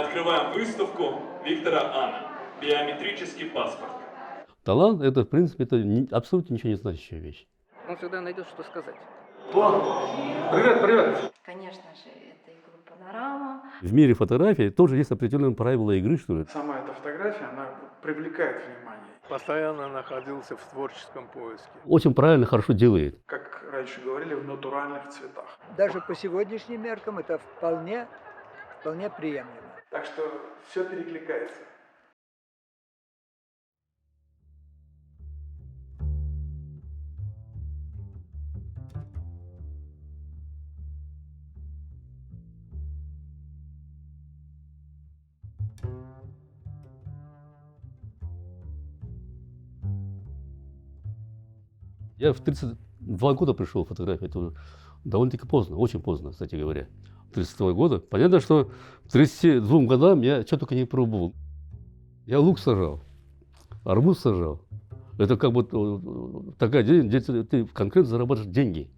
открываем выставку Виктора Ана «Биометрический паспорт». Талант – это, в принципе, абсолютно ничего не значащая вещь. Он всегда найдет, что сказать. Привет, привет! Конечно же, это и группа «Панорама». В мире фотографии тоже есть определенные правила игры, что ли. Сама эта фотография, она привлекает внимание. Постоянно находился в творческом поиске. Очень правильно, хорошо делает. Как раньше говорили, в натуральных цветах. Даже по сегодняшним меркам это вполне приемлемо. Так что все перекликается. Я в 32 года пришел в фотографию, это уже довольно-таки поздно, очень поздно, кстати говоря. 32 года. Понятно, что к 32 годам я что только не пробовал. Я лук сажал, арбуз сажал. Это как бы такая деятельность, где ты конкретно зарабатываешь деньги.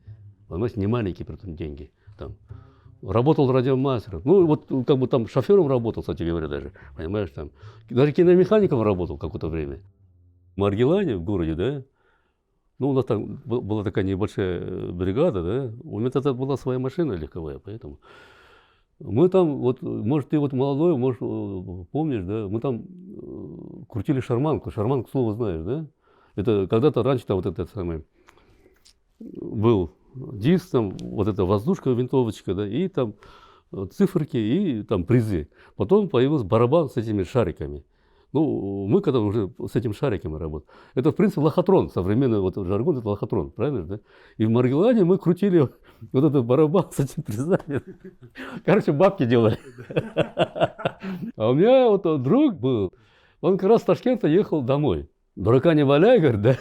Понимаете, не маленькие при этом деньги. Там. Работал радиомастером. Ну, вот как бы там шофером работал, кстати говоря, даже. Понимаешь, там. Даже киномехаником работал какое-то время. В Маргелане, в городе, да. Ну, у нас там была такая небольшая бригада, да, у меня тогда была своя машина легковая, поэтому мы там, вот, может, ты вот молодой, может, помнишь, да, мы там крутили шарманку, слово знаешь, да, это когда-то раньше там вот этот самый был диск, там вот эта воздушка, винтовочка, да, и там циферки, и там призы. Потом появился барабан с этими шариками. Ну, мы когда уже с этим шариком работали. Это, в принципе, лохотрон, современный вот жаргон, это лохотрон, правильно, да? И в Маргелане мы крутили вот этот барабан с этим призами. Короче, бабки делали. А у меня вот друг был, он как раз с Ташкента ехал домой. Дурака не валяй, говорит, да?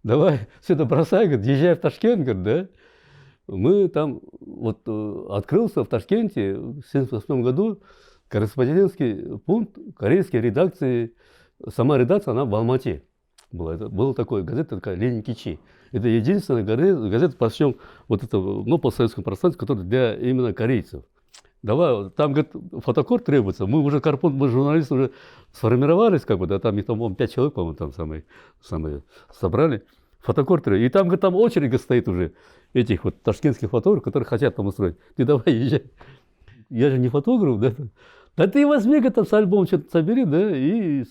Давай все это бросай, говорит, езжай в Ташкент, говорит, да? Мы там, вот открылся в Ташкенте в 1978 году корреспондентский пункт корейской редакции. Сама редакция, она в Алмате была. Это была такая газета, такая «Ленин Кичи». Это единственная газета по всем, вот это, ну, постсоветскому пространству, которая для именно корейцев. Давай, там, говорит, фотокор требуется. Мы уже, мы журналисты уже сформировались, как бы, да, там их, там, 5 человек, по-моему, там самые собрали. Фотокор требуется. И там, говорит, там очередь стоит уже этих вот ташкентских фотографов, которые хотят там устроить. Ты давай езжай. Я же не фотограф, да? Да ты возьми, там с альбом что-то собери, да, и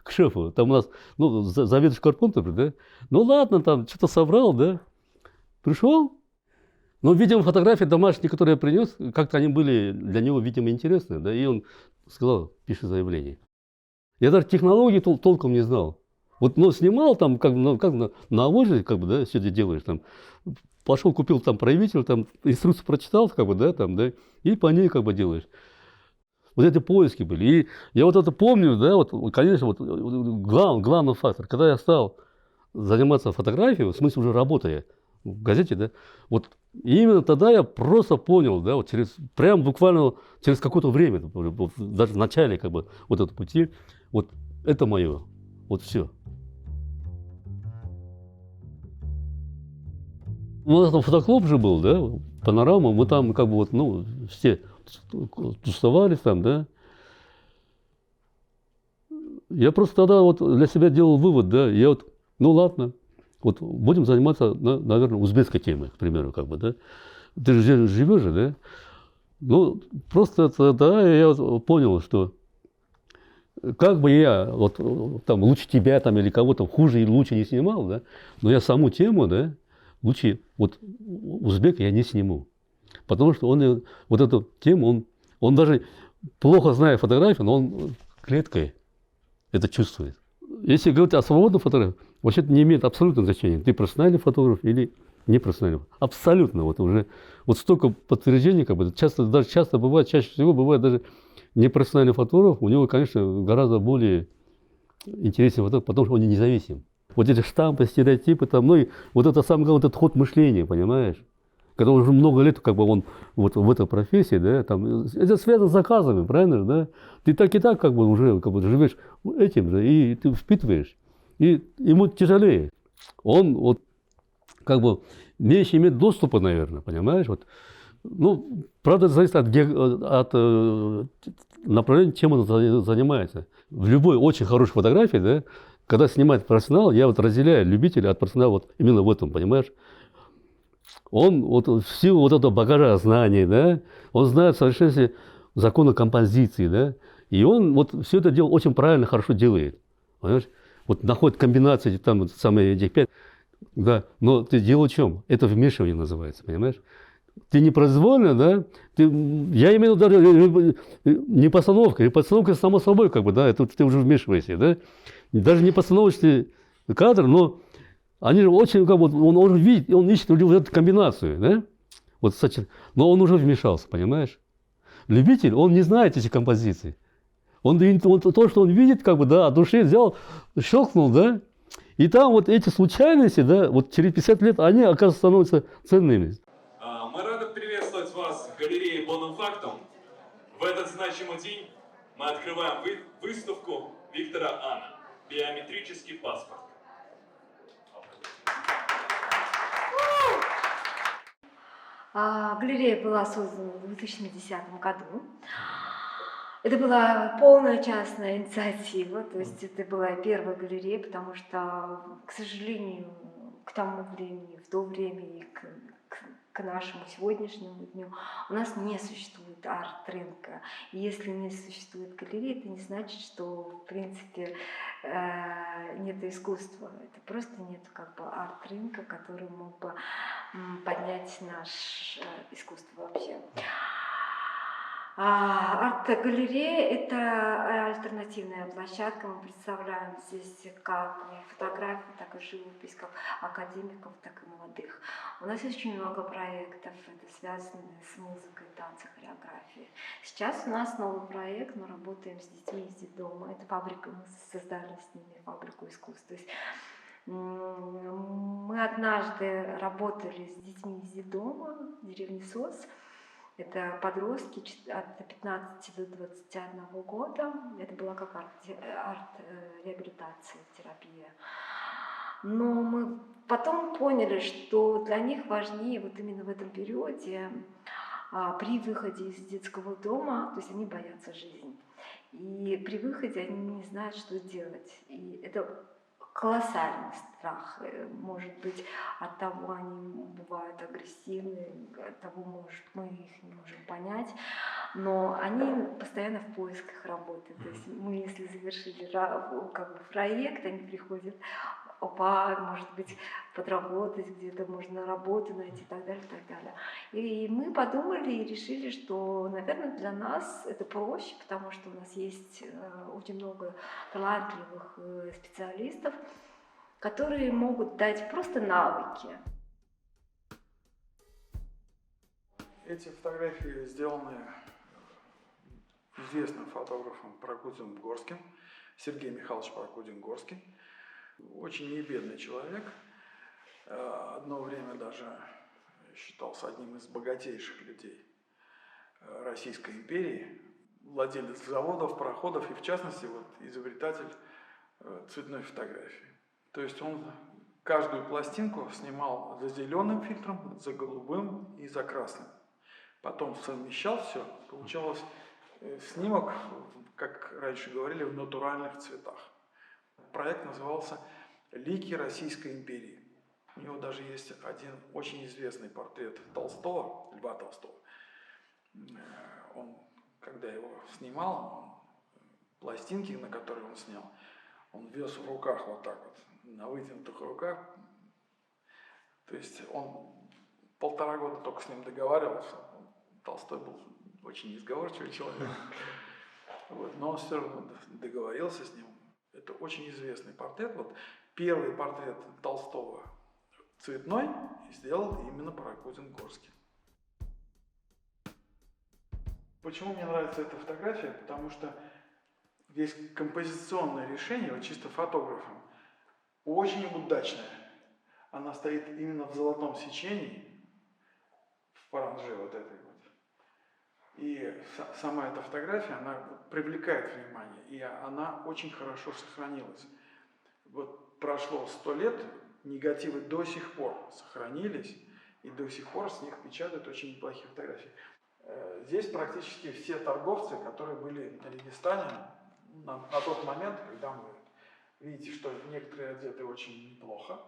к шефу. Там у нас, ну, заведующий корпунктом, да. Ну ладно, там что-то собрал, да. Пришел. Но, видимо, фотографии домашние, которые я принес, как-то они были для него, видимо, интересны, да. И он сказал, пиши заявление. Я даже технологии толком не знал. Вот, ну, снимал там, как на авозе, как бы, да, все это делаешь, там. Пошел, купил там проявитель, там, инструкцию прочитал, как бы, да, там, да, и по ней, как бы, делаешь. Вот эти поиски были. И я вот это помню, да, вот, конечно, вот главный фактор, когда я стал заниматься фотографией, в смысле уже работая в газете, да, вот именно тогда я просто понял, да, вот прям буквально через какое-то время, вот, даже в начале, как бы, вот этого пути, вот это мое, вот все. У нас там фотоклуб же был, да, «Панорама», мы там как бы вот, ну, все тусовались там, да. Я просто тогда вот для себя делал вывод, да, я вот, ну ладно, вот будем заниматься, наверное, узбекской темой, к примеру, как бы, да. Ты же живешь же, да. Ну, просто тогда я вот понял, что как бы я вот там лучше тебя там или кого-то хуже или лучше не снимал, да, но я саму тему, да, лучше вот узбека я не сниму. Потому что он вот эту тему, он даже плохо зная фотографию, но он клеткой это чувствует. Если говорить о свободном фотографе, вообще-то не имеет абсолютного значения, ты профессиональный фотограф или не профессиональный. Абсолютно. Вот уже вот столько подтверждений, как бы, часто бывает, чаще всего бывает даже непрофессиональный фотограф, у него, конечно, гораздо более интересный фотограф, потому что он независим. Вот эти штампы, стереотипы, там, ну и вот это самое главное, этот ход мышления, понимаешь? Когда уже много лет, как бы он вот в этой профессии, да, там, это связано с заказами, правильно же, да? Ты так и так, как бы, уже как бы, живешь этим же, и ты впитываешь, и ему тяжелее. Он вот как бы меньше имеет доступа, наверное, понимаешь? Вот. Ну, правда, это зависит от направление, чем он занимается. В любой очень хорошей фотографии, да, когда снимает профессионал, я вот разделяю любителя от профессионала вот именно в этом, понимаешь? Он вот в силу вот этого багажа знаний, да, он знает в совершенстве законы композиции, да, и он вот все это дело очень правильно, хорошо делает, понимаешь? Вот находит комбинации, там самые этих 5, да, но ты дело в чем? Это вмешивание называется, понимаешь? Ты не произвольно, да, я имею в виду даже не постановка, и постановка само собой, как бы, да, это ты уже вмешиваешься, да, даже не постановочный кадр, но они же очень, как бы, он видит, он ищет вот эту комбинацию, да, вот, но он уже вмешался, понимаешь? Любитель, он не знает эти композиции. Он то, что он видит, как бы, да, от души взял, щелкнул, да, и там вот эти случайности, да, вот через 50 лет они, оказывается, становятся ценными. Мы рады приветствовать вас в галерее Бонуфактум. В этот значимый день мы открываем выставку Виктора Ана «Биометрический паспорт». Галерея была создана в 2010 году. Это была полная частная инициатива, то есть это была первая галерея, потому что, к сожалению, к тому времени, в то время и к нашему сегодняшнему дню у нас не существует арт-рынка. И если не существует галереи, это не значит, что, в принципе, нет искусства. Это просто нет как бы арт-рынка, который мог бы поднять наше искусство вообще. Арт-галерея – это альтернативная площадка. Мы представляем здесь как фотографии, так и живопись, как академиков, так и молодых. У нас очень много проектов, это связано с музыкой, танцем, хореографией. Сейчас у нас новый проект, мы работаем с детьми из детдома. Это фабрика, мы создали с ними фабрику искусств. То есть мы однажды работали с детьми из детдома в деревне Сос. Это подростки от 15 до 21 года. Это была как арт-реабилитация, терапия. Но мы потом поняли, что для них важнее вот именно в этом периоде, при выходе из детского дома, то есть они боятся жизни. И при выходе они не знают, что делать. И это колоссальный страх. Может быть, от того они бывают агрессивны, от того, может, мы их не можем понять, но они постоянно в поисках работы. То есть мы, если завершили как бы проект, они приходят, опа, может быть, подработать, где-то можно работу найти и так далее, и так далее. И мы подумали и решили, что, наверное, для нас это проще, потому что у нас есть очень много талантливых специалистов, которые могут дать просто навыки. Эти фотографии сделаны известным фотографом Прокудин-Горским, Сергеем Михайловичем Прокудин-Горским. Очень небедный человек, одно время даже считался одним из богатейших людей Российской империи, владелец заводов, пароходов и, в частности, вот, изобретатель цветной фотографии. То есть он каждую пластинку снимал за зеленым фильтром, за голубым и за красным. Потом совмещал все, получалось снимок, как раньше говорили, в натуральных цветах. Проект назывался «Лики Российской империи». У него даже есть один очень известный портрет Толстого, Льва Толстого. Он, когда его снимал, пластинки, на которые он снял, он вез в руках вот так вот, на вытянутых руках. То есть он 1,5 года только с ним договаривался. Толстой был очень несговорчивый человек. Вот, но он все равно договорился с ним. Это очень известный портрет. Вот первый портрет Толстого цветной сделал именно Прокудин-Горский. Почему мне нравится эта фотография? Потому что здесь композиционное решение, вот чисто фотографом, очень удачное. Она стоит именно в золотом сечении, в паранже вот этой вот. И сама эта фотография, она привлекает внимание, и она очень хорошо сохранилась. Вот прошло 100 лет, негативы до сих пор сохранились, и до сих пор с них печатают очень неплохие фотографии. Здесь практически все торговцы, которые были на Регистане на тот момент, когда мы видите, что некоторые одеты очень неплохо,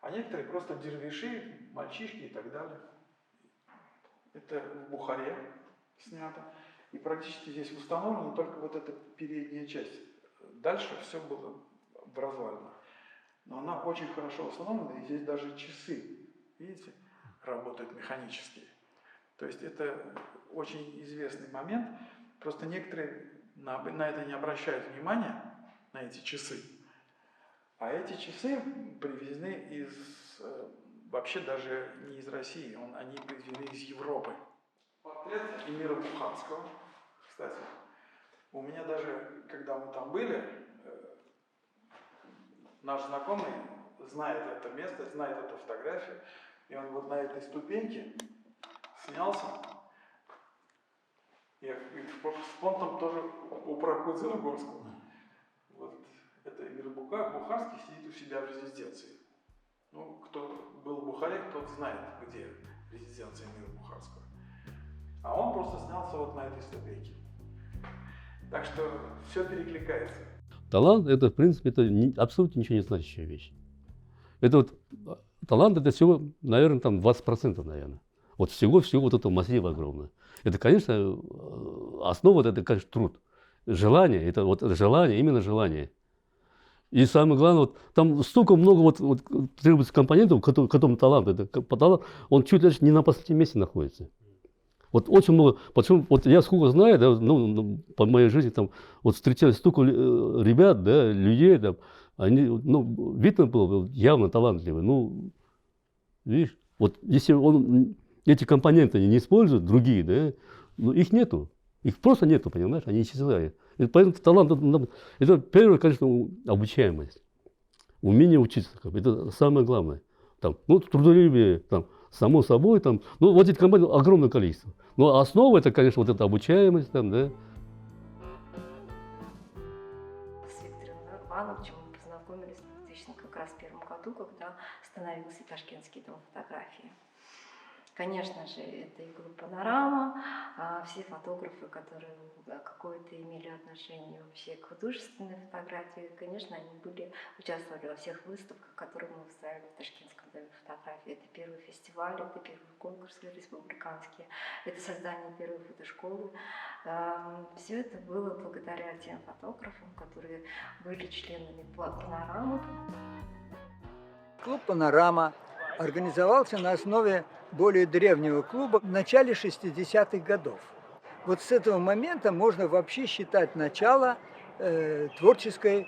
а некоторые просто дервиши, мальчишки и так далее. Это в Бухаре снято. И практически здесь установлена только вот эта передняя часть. Дальше все было в развалинах. Но она очень хорошо установлена, и здесь даже часы, видите, работают механические. То есть это очень известный момент. Просто некоторые на это не обращают внимания, на эти часы. А эти часы привезены вообще даже не из России, они привезены из Европы. Портрет эмира Бухарского, кстати. У меня даже, когда мы там были, наш знакомый знает это место, знает эту фотографию, и он вот на этой ступеньке снялся. И в понтом тоже у Прокудина Горского. Вот это эмир Бухарский сидит у себя в резиденции. Ну, кто был в Бухаре, тот знает, где резиденция эмира Бухарского. А он просто снялся вот на этой ступеньке. Так что все перекликается. Талант – это, в принципе, абсолютно ничего не значащая вещь. Это вот, талант – это всего, наверное, там 20%, наверное. Вот всего вот этого массива огромного. Это, конечно, основа – это, конечно, труд. Желание – это вот желание, именно желание. И самое главное, вот, там столько много вот требуется компонентов, которым талант, талант, он чуть ли не на последнем месте находится. Вот очень много, почему, вот я сколько знаю, да, ну, по моей жизни, там, вот встречались столько ребят, да, людей, да, они, ну, видно было, явно талантливые, ну, видишь, вот если он эти компоненты не использует, другие, да, ну, их нету, их просто нету, понимаешь, они исчезают. И поэтому талант, это первое, конечно, обучаемость, умение учиться, это самое главное. Там, ну, трудолюбие, там, само собой, там, ну, вот этих компаний огромное количество. Но основа это, конечно, вот эта обучаемость, там, да. С Виктором Ивановичем мы познакомились в 2001 году, когда становился Ташкентский дом фотографии. Конечно же, это и группа «Панорама», все фотографы, которые какое-то имели отношение вообще к художественной фотографии, конечно, они участвовали во всех выставках, которые мы устраивали в Ташкентском доме фотографии. Это первый фестиваль, это первый конкурс республиканский, это создание первой фотошколы. Все это было благодаря тем фотографам, которые были членами «Панорамы». Клуб «Панорама» организовался на основе более древнего клуба в начале 60-х годов. Вот с этого момента можно вообще считать начало творческой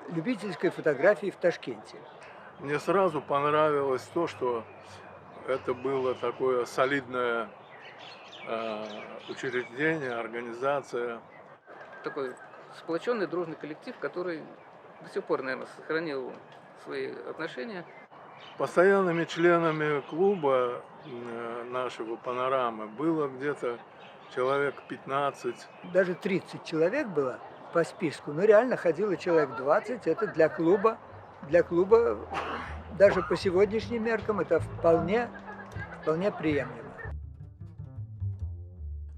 любительской фотографии в Ташкенте. Мне сразу понравилось то, что это было такое солидное учреждение, организация. Такой сплоченный, дружный коллектив, который до сих пор, наверное, сохранил свои отношения. Постоянными членами клуба нашего «Панорамы» было где-то человек 15. Даже 30 человек было по списку, но реально ходило человек 20. Это для клуба даже по сегодняшним меркам это вполне приемлемо.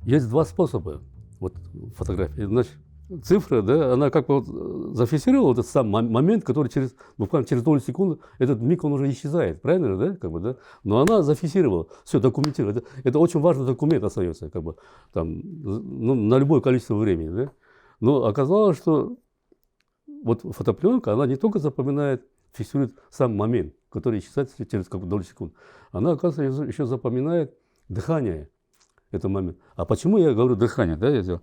Есть два способа вот, фотографии. Значит, цифра, да, она как бы вот зафиксировала этот сам момент, который буквально через долю секунды, этот миг, он уже исчезает, правильно же, да, как бы, да? Но она зафиксировала, все документировала. Это очень важный документ остается, как бы, там, ну, на любое количество времени, да? Но оказалось, что вот фотопленка, она не только запоминает, фиксирует сам момент, который исчезает через как бы долю секунды, она, оказывается, еще запоминает дыхание этого момента. А почему я говорю дыхание, да, я сделал?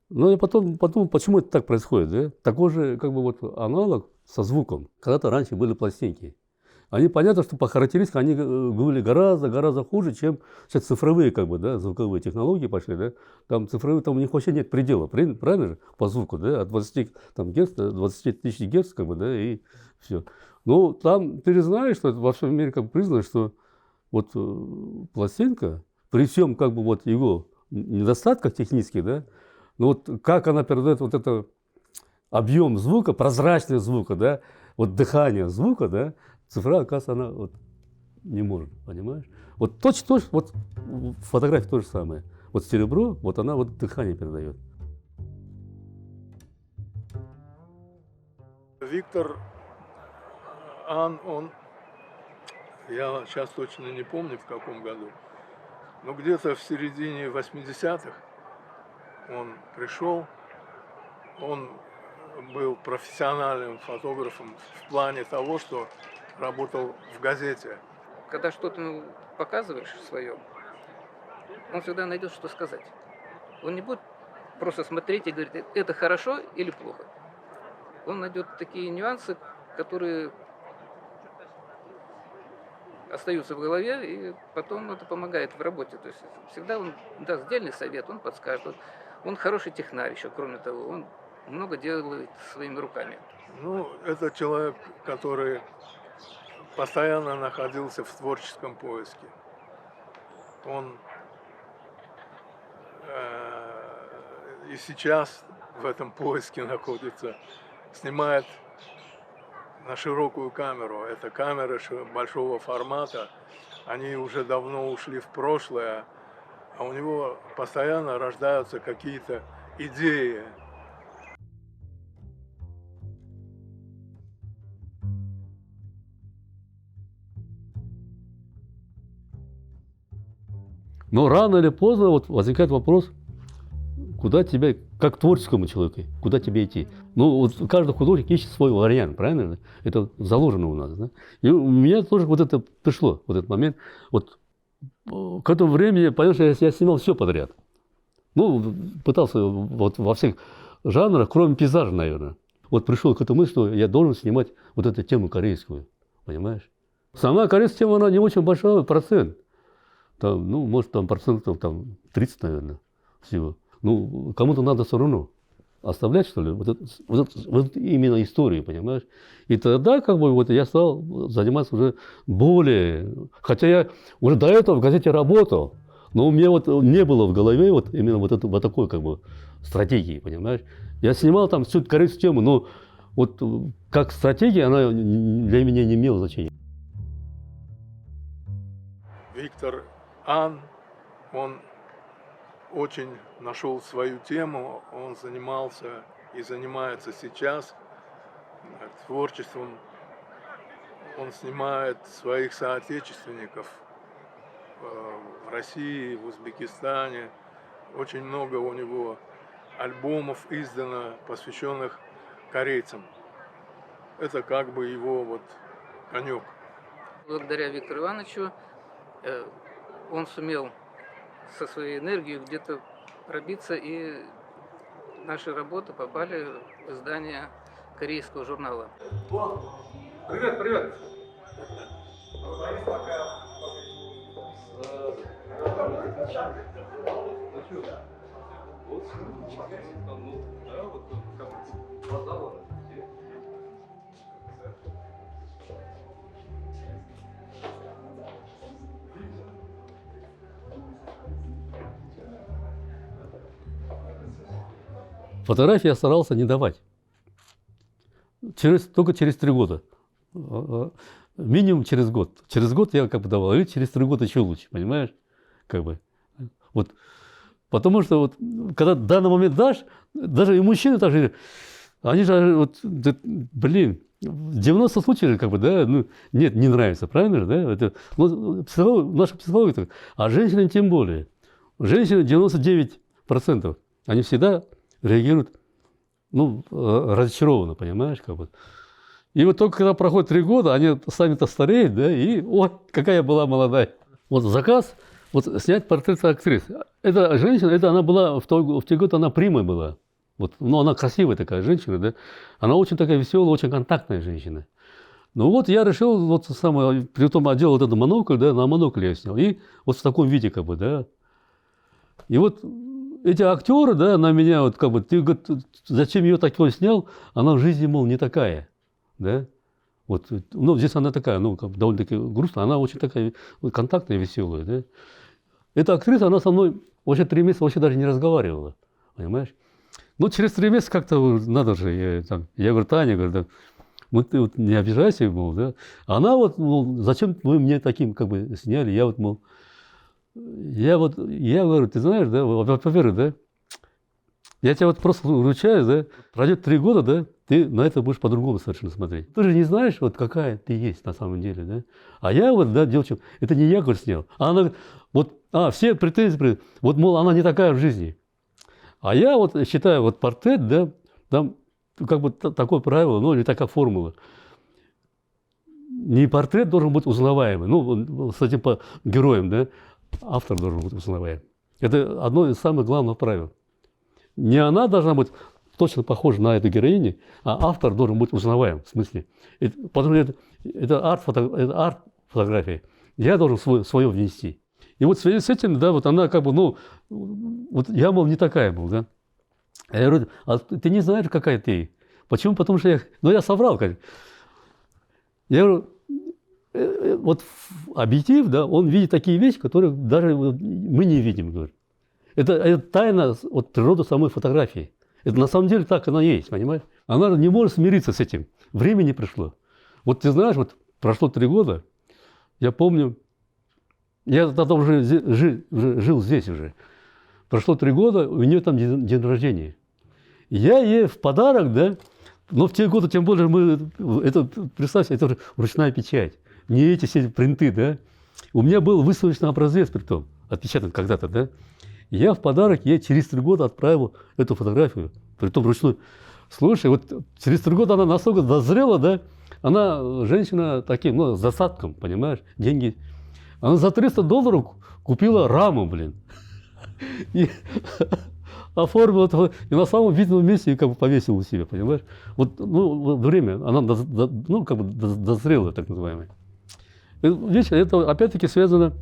Ну, я потом подумал, почему это так происходит, да? Такой же, как бы, вот аналог со звуком. Когда-то раньше были пластинки. Они, понятно, что по характеристикам они были гораздо хуже, чем сейчас цифровые, как бы, да, звуковые технологии пошли, да? Там цифровые, там у них вообще нет предела, правильно же, по звуку, да? От 20 там, герц до 20 тысяч герц, как бы, да, и все. Ну, там, ты же знаешь, что во всем мире как бы признано, что вот пластинка, при всем, как бы, вот его недостатках технических, да, ну вот как она передает вот этот объем звука, прозрачность звука, да, вот дыхание звука, да, цифра, оказывается, она вот не можно, понимаешь? Вот точно, вот фотография то же самое. Вот серебро, вот она вот дыхание передает. Виктор Ан, я сейчас точно не помню в каком году, но где-то в середине 80-х он пришел, он был профессиональным фотографом в плане того, что работал в газете. Когда что-то ему показываешь свое, он всегда найдет, что сказать. Он не будет просто смотреть и говорить, это хорошо или плохо. Он найдет такие нюансы, которые остаются в голове, и потом это помогает в работе. То есть всегда он даст дельный совет, он подскажет. Он хороший технарь еще, кроме того, он много делает своими руками. Ну, это человек, который постоянно находился в творческом поиске. Он и сейчас в этом поиске находится, снимает на широкую камеру. Это камеры большого формата, они уже давно ушли в прошлое, а у него постоянно рождаются какие-то идеи. Но рано или поздно вот возникает вопрос, куда тебе, как творческому человеку, куда тебе идти. Ну, вот каждый художник ищет свой вариант, правильно? Это заложено у нас, да? И у меня тоже вот это пришло, вот этот момент. Вот к этому времени я понял, что я снимал все подряд. Ну, пытался вот во всех жанрах, кроме пейзажа, наверное. Вот пришел к этому мысли, что я должен снимать вот эту тему корейскую, понимаешь? Сама корейская тема, она не очень большой процент. Там, ну, может, там процентов там, 30, наверное, всего. Ну, кому-то надо все равно оставлять, что ли, вот именно историю, понимаешь? И тогда, как бы, вот я стал заниматься уже более... Хотя я уже до этого в газете работал, но у меня вот не было в голове вот именно вот такой, как бы, стратегии, понимаешь? Я снимал там всю корейскую тему, но вот как стратегия, она для меня не имела значения. Виктор Ан, он очень нашел свою тему, он занимался и занимается сейчас творчеством. Он снимает своих соотечественников в России, в Узбекистане. Очень много у него альбомов издано, посвященных корейцам. Это как бы его вот конек. Благодаря Виктору Ивановичу он сумел со своей энергией где-то пробиться, и наши работы попали в издание корейского журнала. Привет, привет! Фотографии я старался не давать. Только через 3 года. Минимум через год. Через год я как бы давал, и через 3 года еще лучше, понимаешь? Как бы. Вот. Потому что вот, когда в данный момент дашь, даже и мужчины также, они же, вот, блин, в 90 случаев, как бы, да, ну, нет, не нравится, правильно же, да? Это, ну, наша психология, а женщины тем более. Женщины 99%, они всегда реагируют, ну, разочарованно, понимаешь, как бы. И вот только когда проходит 3 года, они сами-то стареют, да, и, ой, какая я была молодая. Вот заказ, вот снять портрет актрис. Эта женщина, это она была, в те годы она примой была. Вот, ну, она красивая такая женщина, да. Она очень такая веселая, очень контактная женщина. Ну вот я решил, вот самое, при том одел вот этот монокль, да, на монокль я снял. И вот в таком виде, как бы, да. И вот эти актеры, да, на меня вот как бы, ты говоришь, зачем ее такой снял? Она в жизни, мол, не такая, да. Вот, ну, здесь она такая, ну, довольно-таки грустная, она очень такая контактная, веселая, да. Эта актриса, она со мной вообще 3 месяца вообще даже не разговаривала, понимаешь. Ну, через 3 месяца как-то надо же, я говорю, Таня, говорю, да, ты вот не обижайся, мол, да. А она вот, мол, зачем вы мне таким как бы сняли? Я вот, мол, я говорю, ты знаешь, да, во-первых, да, я тебя вот просто вручаю, да, пройдет 3 года, да, ты на это будешь по-другому совершенно смотреть. Ты же не знаешь, вот какая ты есть на самом деле, да. А я вот, да, девочка, это не я, говорит, снял. А она, вот, все претензии, вот, мол, она не такая в жизни. А я вот считаю, вот портрет, да, там как бы такое правило, ну, или такая формула. Не портрет должен быть узнаваемый, ну, с этим героем, да, автор должен быть узнаваем. Это одно из самых главных правил. Не она должна быть точно похожа на эту героиню, а автор должен быть узнаваем, в смысле. Потому что это арт-фотография. Я должен свое внести. И вот в связи с этим, да, вот она как бы, ну, вот я, мол, не такая был, да. А я говорю, а ты не знаешь, какая ты? Почему? Потому что я соврал, конечно. Я говорю, вот объектив, да, он видит такие вещи, которые даже мы не видим, говорю. Это тайна от природы самой фотографии. Это на самом деле так оно есть, понимаешь? Она не может смириться с этим. Время не пришло. Вот ты знаешь, вот прошло 3 года, я помню, я тогда уже жил здесь уже. Прошло 3 года, у нее там день рождения. Я ей в подарок, да, но в те годы, тем более, представьте, это уже ручная печать. Не эти все принты, да. У меня был выставочный образец, притом, отпечатан когда-то, да. Я в подарок ей через 3 года отправил эту фотографию, притом ручную. Слушай, вот через 3 года она настолько дозрела, да, она женщина таким, ну, с достатком, понимаешь, деньги. Она за $300 купила раму, блин. И оформила это, и на самом видном месте как бы повесила у себя, понимаешь. Вот, ну, время, она, ну, как бы дозрела, так называемая. Видишь, это опять-таки связано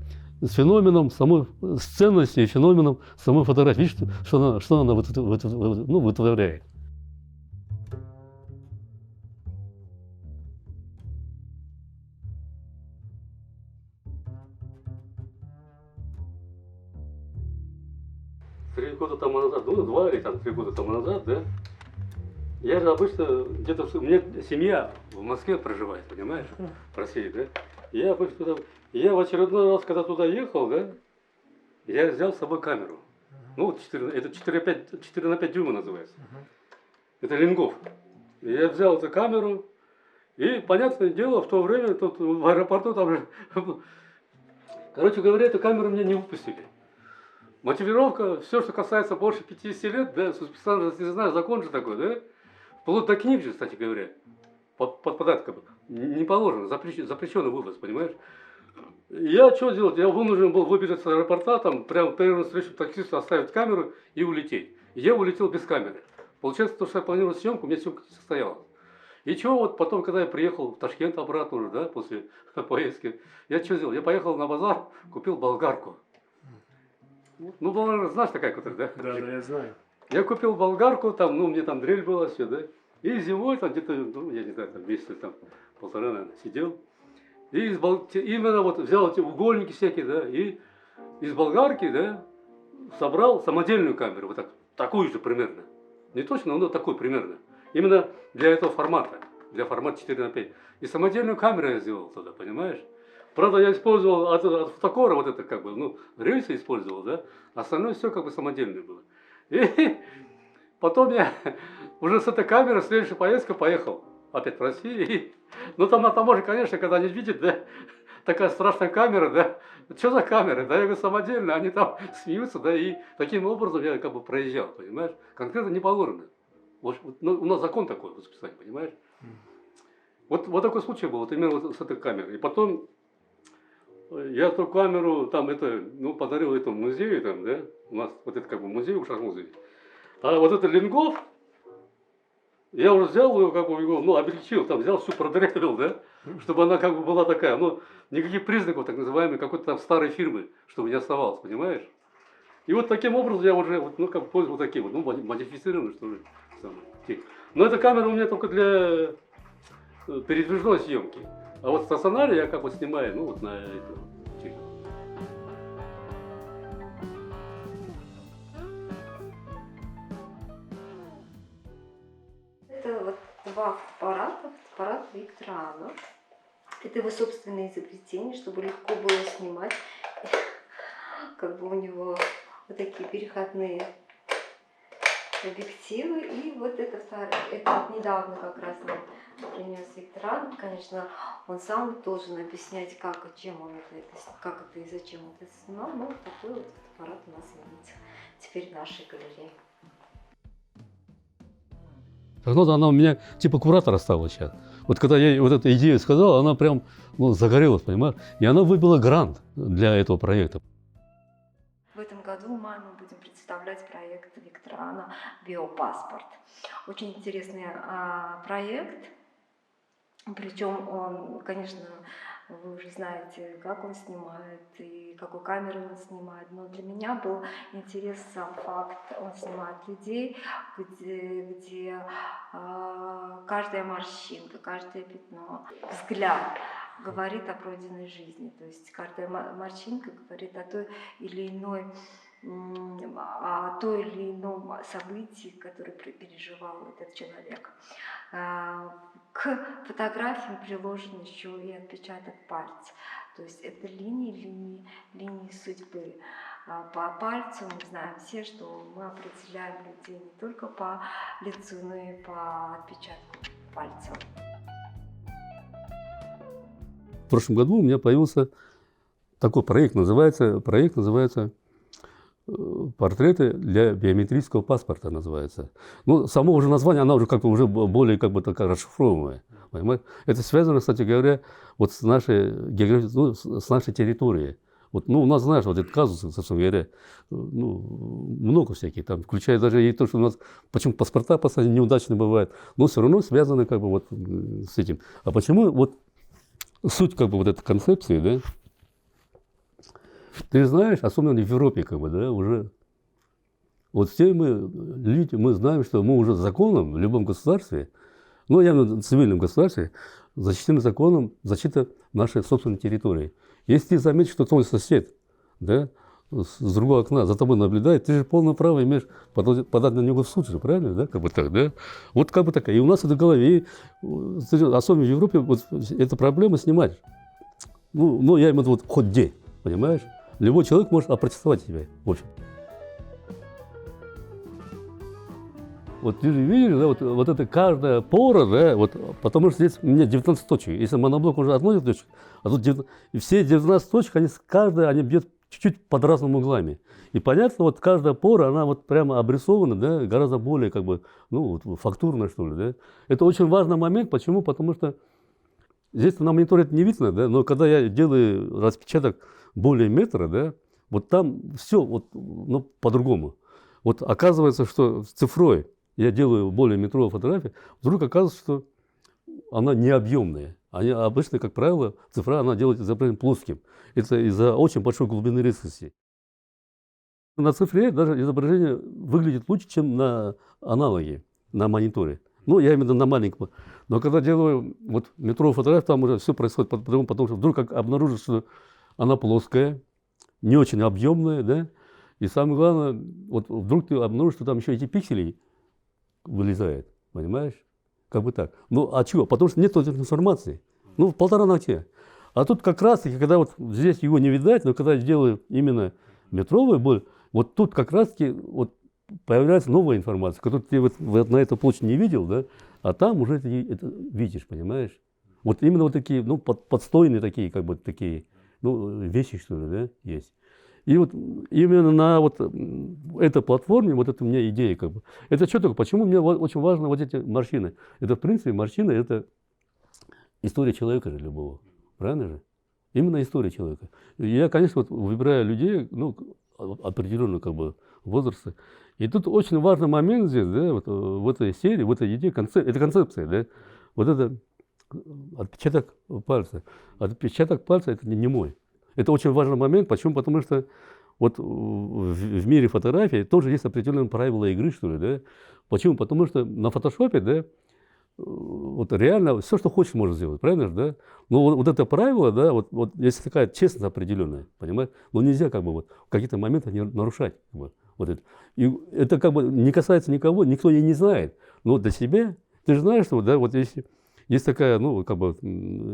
с феноменом самой, с ценностью и феноменом самой фотографии. Видишь, что она вытворяет. Три года тому назад, ну, 2 или там 3 года тому назад, да, я же обычно где-то, у меня семья в Москве проживает, понимаешь, в России, да. Я обычно туда, я в очередной раз, когда туда ехал, да, я взял с собой камеру. Ну, вот это 4 на 5 дюйма называется. Это Лингов. Я взял эту камеру, и, понятное дело, в то время тут в аэропорту там же, короче говоря, эту камеру мне не выпустили. Мотивировка, все, что касается больше 50 лет, да, не знаю, закон же такой, да, вплоть до книг же, кстати говоря, подпадает как бы, не положено, запрещенный вывоз, понимаешь. Я что делать? Я вынужден был выбежать с аэропорта, там, прямо первую встречу таксиста оставить камеру и улететь. И я улетел без камеры. Получается, то, что я планировал съемку, у меня съемка не состоялась. И что вот потом, когда я приехал в Ташкент обратно уже, да, после поездки, я что сделал? Я поехал на базар, купил болгарку. Ну, болгарка, знаешь, такая, которая, да? Да, я знаю. Я купил болгарку, там, ну, мне там дрель была, все, да. И зимой там где-то, ну, я не знаю, там месяца там 1,5, наверное, сидел. И именно вот взял эти угольники всякие, да, и из болгарки, да, собрал самодельную камеру, вот такую же примерно. Не точно, но такую примерно. Именно для этого формата, для формата 4 на 5. И самодельную камеру я сделал тогда, понимаешь? Правда, я использовал от фотокора вот это как бы, ну, рельсы использовал, да, остальное все как бы самодельное было. И потом я уже с этой камерой в следующую поездку поехал опять в Россию. Ну, там на таможне, конечно, когда они видят, да, такая страшная камера, да, что за камера, да, я говорю, самодельная, они там смеются, да, и таким образом я как бы проезжал, понимаешь, конкретно не положено. Вот, ну, у нас закон такой в расписании, понимаешь. Вот такой случай был, вот именно вот с этой камерой. И потом я эту камеру там ну, подарил этому музею, там, да, у нас вот это как бы музей, ушах-музей. А вот это Лингов, я уже взял его, как бы его, ну, облегчил, там взял, всю продрелил, да, чтобы она как бы была такая, ну, никаких признаков, так называемой, какой-то там старой фирмы, чтобы не оставалось, понимаешь? И вот таким образом я уже, вот, ну, как бы пользовал таким вот, ну, модифицированный, что ли, самый. Но эта камера у меня только для передвижной съемки. А вот в стационаре я как бы снимаю, ну, вот на эту технику. Это вот 2 аппарата, фотоаппарат Виктор Ана. Это его собственное изобретение, чтобы легко было снимать. Как бы у него вот такие переходные объективы. И вот это вот недавно как раз нам принес Виктор Ана. Конечно, он сам должен объяснять, как и чем он как это и зачем он это снимал. Но вот такой вот аппарат у нас имеется теперь в нашей галерее. Прогноза, она у меня типа куратора стала сейчас. Вот когда я вот эту идею сказал, она прям загорелась, понимаешь? И она выбила грант для этого проекта. В этом году в мае мы будем представлять проект Виктора Ана «Биопаспорт». Очень интересный проект. Причем он, конечно, вы уже знаете, как он снимает и какой камерой он снимает. Но для меня был интересен сам факт. Он снимает людей, где каждая морщинка, каждое пятно, взгляд говорит о пройденной жизни. То есть каждая морщинка говорит о той или иной событии, которое переживал этот человек. К фотографиям приложен еще и отпечаток пальца. То есть это линии судьбы. По пальцу мы знаем все, что мы определяем людей не только по лицу, но и по отпечатку пальца. В прошлом году у меня появился такой проект, называется «Портреты для биометрического паспорта» называется. Ну, само уже название, она уже как-то уже более как бы такая расшифровываемая. Понимаете? Это связано, кстати говоря, вот с нашей с нашей территорией. Вот, ну, у нас, знаешь, вот этот казус, собственно говоря, ну, много всяких там, включая даже и то, что у нас, почему паспорта постоянно неудачные бывают, но все равно связаны как бы вот с этим. А почему вот суть как бы вот этой концепции, да? Ты знаешь, особенно в Европе, как бы, да, уже, вот все мы, люди, мы знаем, что мы уже законом в любом государстве, ну, явно в цивильном государстве, защищены законом защита нашей собственной территории. Если ты заметишь, что твой сосед, да, с другого окна за тобой наблюдает, ты же полное право имеешь подать на него в суд же, правильно, да, как бы так, да? Вот как бы так. И у нас это в голове, и, особенно в Европе, вот эта проблема снимать. Ну, я имею в виду, вот, хоть где, понимаешь? Любой человек может опротестовать тебя, в общем. Вот ты же видишь, да, вот это каждая пора, да, вот, потому что здесь у меня 19 точек. Если моноблок уже относит точек, а тут и все 19 точек, каждая, они бьют чуть-чуть под разными углами. И понятно, вот каждая пора, она вот прямо обрисована, да, гораздо более как бы, ну, вот, фактурно, что ли, да. Это очень важный момент, почему? Потому что здесь на мониторе это не видно, да, но когда я делаю распечаток более метра, да, вот там все вот, ну, по-другому. Вот оказывается, что с цифрой я делаю более метровую фотографию, вдруг оказывается, что она не объемная. Обычно, как правило, цифра она делает изображение плоским. Это из-за очень большой глубины резкости. На цифре даже изображение выглядит лучше, чем на аналоге, на мониторе. Ну, я именно на маленьком. Но когда делаю вот метровую фотографию, там уже все происходит по-другому, потому что вдруг обнаружишь, что она плоская, не очень объемная, да, и самое главное, вот вдруг ты обнаружишь, что там еще эти пиксели вылезают, понимаешь? Как бы так. Ну, а чего? Потому что нет этой информации. Ну, в 1,5 ногтя. А тут как раз-таки, когда вот здесь его не видать, но когда я делаю именно метровую боль, вот тут как раз-таки вот появляется новая информация, которую ты вот на этой площади не видел, да, а там уже ты это видишь, понимаешь? Вот именно вот такие, ну, подстойные такие, как бы такие, ну, вещи, что ли, да, есть. И вот именно на вот этой платформе, вот это у меня идея, как бы. Это что такое? Почему мне очень важно вот эти морщины? Это, в принципе, морщины, это история человека же любого, правильно же? Именно история человека. Я, конечно, вот выбираю людей, ну, определенного как бы возраста. И тут очень важный момент здесь, да, вот в этой серии, в этой идее, это концепция, да, вот это отпечаток пальца. Отпечаток пальца это не мой. Это очень важный момент. Почему? Потому что вот в мире фотографии тоже есть определенные правила игры, что ли, да. Почему? Потому что на фотошопе, да, вот реально все, что хочешь, можно сделать, правильно же, да? Но вот это правило, да, вот если такая честность определенная, понимаешь, но нельзя как бы вот в каких-то моментах не нарушать как бы, вот это. И это как бы не касается никого, никто и не знает. Но для себя, ты же знаешь, что, да, вот если Есть такая, ну, как бы,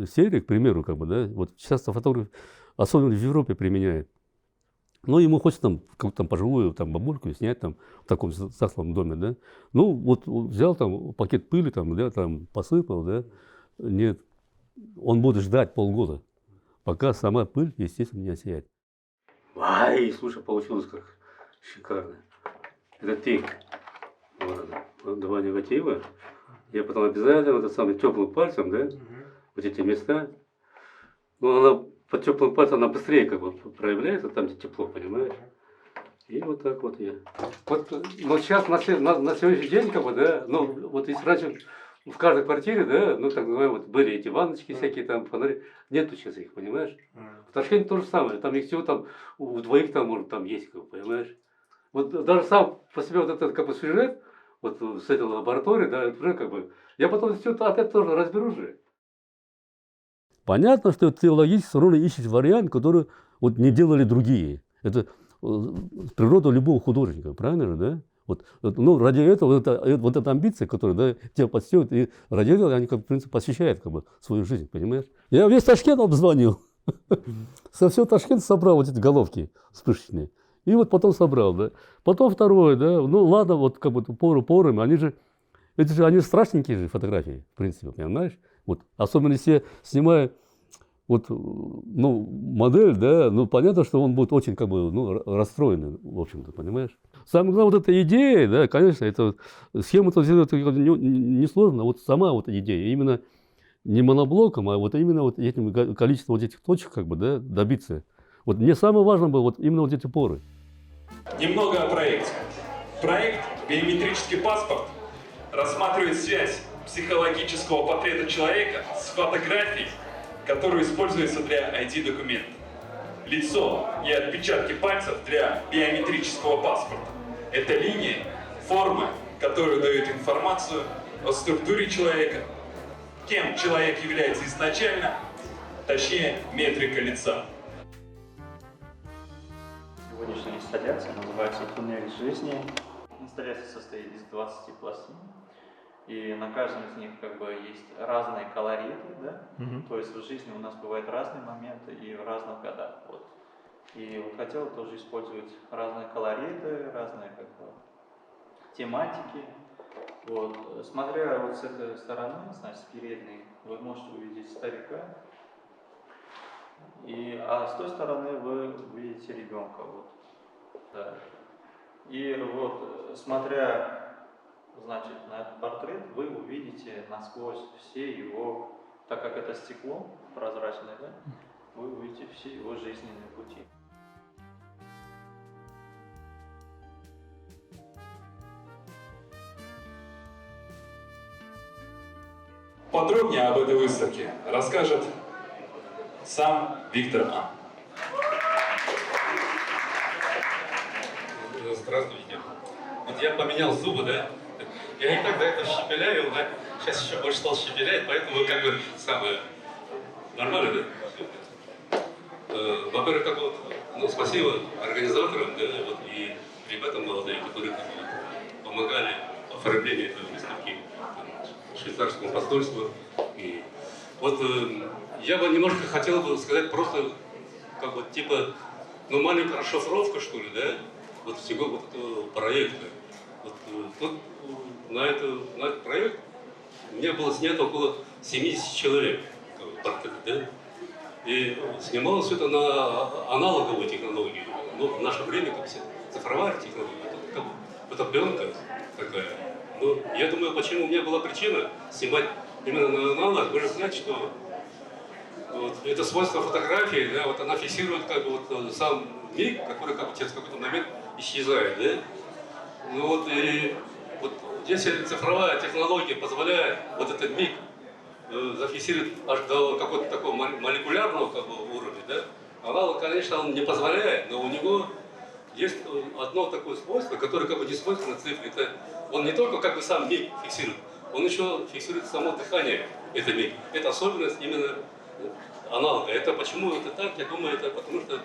серия, к примеру, как бы, да, вот часто фотограф, особенно в Европе, применяет. Ну, ему хочется там какую-то там пожилую там бабульку снять там в таком захламленном доме, да. Ну, вот взял там пакет пыли, там, да, там посыпал, да. Нет, он будет ждать полгода, пока сама пыль, естественно, не осияет. Ай, слушай, получилось как шикарно. Это ты. Вот она. Вот два негатива. Я потом обязательно этот самый теплым пальцем, да, вот эти места. Ну, она под теплым пальцем, она быстрее как бы проявляется, там где тепло, понимаешь? И вот так вот я. Вот, ну, сейчас на сегодняшний день, как бы, да, ну, вот если раньше в каждой квартире, да, ну, так называемые, вот были эти ванночки всякие, там, фонари, нету сейчас их, понимаешь? В Ташкенте то же самое, там их всего там, у двоих там, может, там есть, как бы, понимаешь? Вот даже сам по себе вот этот, как бы, сюжет, вот с этой лаборатории, да, это уже как бы, я потом все опять тоже разберу же. Понятно, что теологически все равно ищет вариант, который вот не делали другие. Это природа любого художника, правильно же, да? Вот, ну, ради этого вот эта амбиция, которая, да, тебя подстегивает, и ради этого они, как, в принципе, посвящают как бы, свою жизнь, понимаешь? Я весь Ташкент обзвонил, со всего Ташкента собрал вот эти головки вспышечные. И вот потом собрал, да. Потом второе, да, ну ладно, вот как бы поры, они же, это же, они страшненькие же фотографии, в принципе, понимаешь? Вот, особенно если снимая вот, ну, модель, да, ну, понятно, что он будет очень, как бы, ну, расстроенный, в общем-то, понимаешь? Самое главное, вот эта идея, да, конечно, это схему-то сделать несложно, вот сама вот идея, именно не моноблоком, а вот именно вот этим количеством вот этих точек, как бы, да, добиться. Вот мне самое важное было вот именно вот эти поры. Немного о проекте. Проект «Биометрический паспорт» рассматривает связь психологического портрета человека с фотографией, которая используется для ID-документа. Лицо и отпечатки пальцев для биометрического паспорта – это линии, формы, которые дают информацию о структуре человека, кем человек является изначально, точнее, метрика лица. Сегодняшняя инсталляция называется «Туннель жизни». Инсталляция состоит из 20 пластин, и на каждом из них как бы есть разные колориты, да? То есть в жизни у нас бывают разные моменты и в разных годах. Вот. И вот хотел тоже использовать разные колориты, разные как бы тематики. Вот. Смотря вот с этой стороны, значит, с передней, вы можете увидеть старика, а с той стороны вы увидите ребенка. Вот. Да. И вот, смотря, значит, на этот портрет, вы увидите насквозь все его, так как это стекло прозрачное, да, вы увидите все его жизненные пути. Подробнее об этой выставке расскажет сам Виктор А. Здравствуйте. Вот я поменял зубы, да? Я и так до этого щепеляю, да? Сейчас еще больше стал щепелять, поэтому как бы самое нормально, да? Во-первых, как вот, ну, спасибо организаторам, да, вот, и ребятам молодым, которые как бы, помогали в оформлении этой выставки швейцарскому посольству. И вот я бы немножко хотел бы сказать просто, как бы, типа, ну, маленькую расшифровку, что ли, да? Вот всего вот этого проекта. Вот на этот проект у меня было снято около 70 человек, портрет, да? И снималось это на аналоговой технологии. Ну, в наше время, как все, цифровая технология, это пленка такая. Ну, я думаю, почему у меня была причина снимать именно на аналог. Вы же знаете, что вот, это свойство фотографии, да, вот она фиксирует как бы вот сам миг, который как бы через какой-то момент исчезает, да? Ну вот и вот если цифровая технология позволяет вот этот миг зафиксировать аж до какого-то такого молекулярного как бы, уровня, да? Аналог, конечно, он не позволяет, но у него есть одно такое свойство, которое как бы не свойственно цифре. Это он не только как бы сам миг фиксирует, он еще фиксирует само дыхание этого миг. Это особенность именно аналога. Это почему это так? Я думаю, это потому что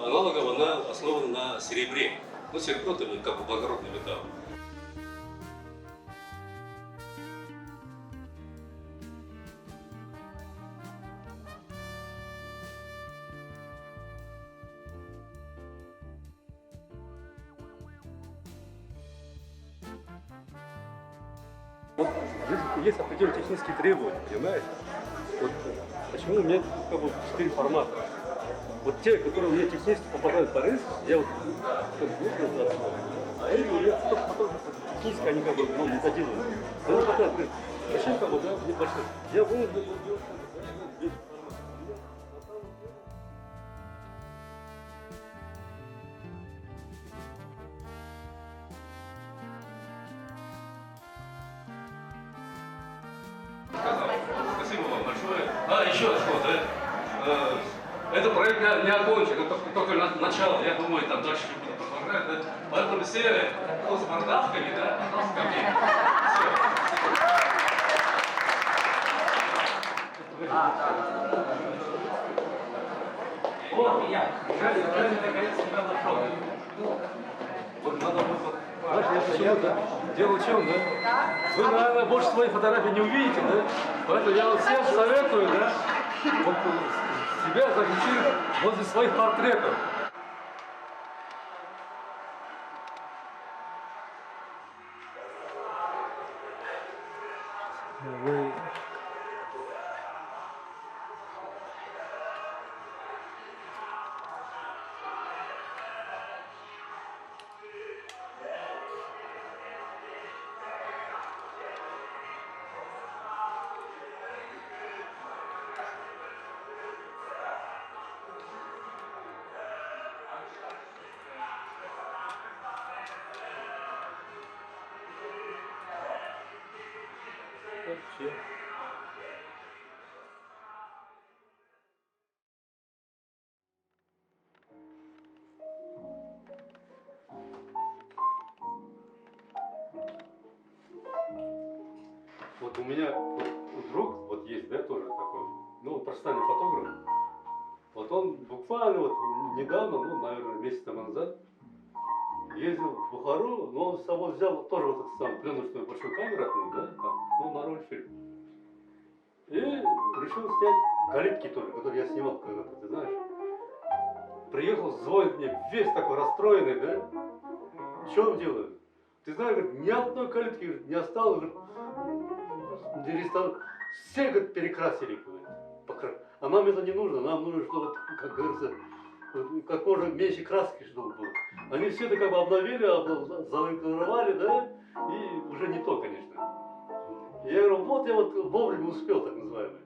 аналогов она основана на серебре. Ну, серебро это как бы благородный металл. Вот есть определенные технические требования, понимаешь? Вот почему у меня как бы 4 формата. Вот те, которые у меня технически попадают по риску, я вот как бы засунул. А эти у меня только потом технически они как бы не заделывают. Но они потом говорят, зачем как бы, да, небольшой. Я вынужден был делать что-то. Спасибо вам большое. Еще что, да? Это проект не окончен, это только начало. Я думаю, там дальше буду продолжать, да? Поэтому все, кто с мордавками, да, пожалуйста, ко мне. Все. Вот я. Наконец тебя нашел. Вот надо будет. Знаешь, я почему, да? Дело в чем, да? Вы, наверное, больше своих фотографий не увидите, да? Поэтому я вам всем советую, да? Вот себя зафиксировать возле своих портретов. Вообще. Вот у меня вот друг вот есть, да, тоже такой, ну, профессиональный фотограф. Вот он буквально вот недавно, ну, наверное, месяц тому назад, ездил в Бухару, но он с собой взял тоже вот эту самую пленочную большую камеру, да, там, ну, на роль фильм. И решил снять калитки тоже, которые я снимал когда-то, ты знаешь. Приехал, звонит мне, весь такой расстроенный, да? Что он делает? Ты знаешь, говорит, ни одной калитки говорит, не осталось, говорит, ресторан, все, говорит, перекрасили, говорит. А нам это не нужно, нам нужно, чтобы, как говорится, как можно меньше краски, чтобы было. Они все это как бы обновили, залакировали, да, и уже не то, конечно. Я говорю, вот я вот вовремя успел, так называемый.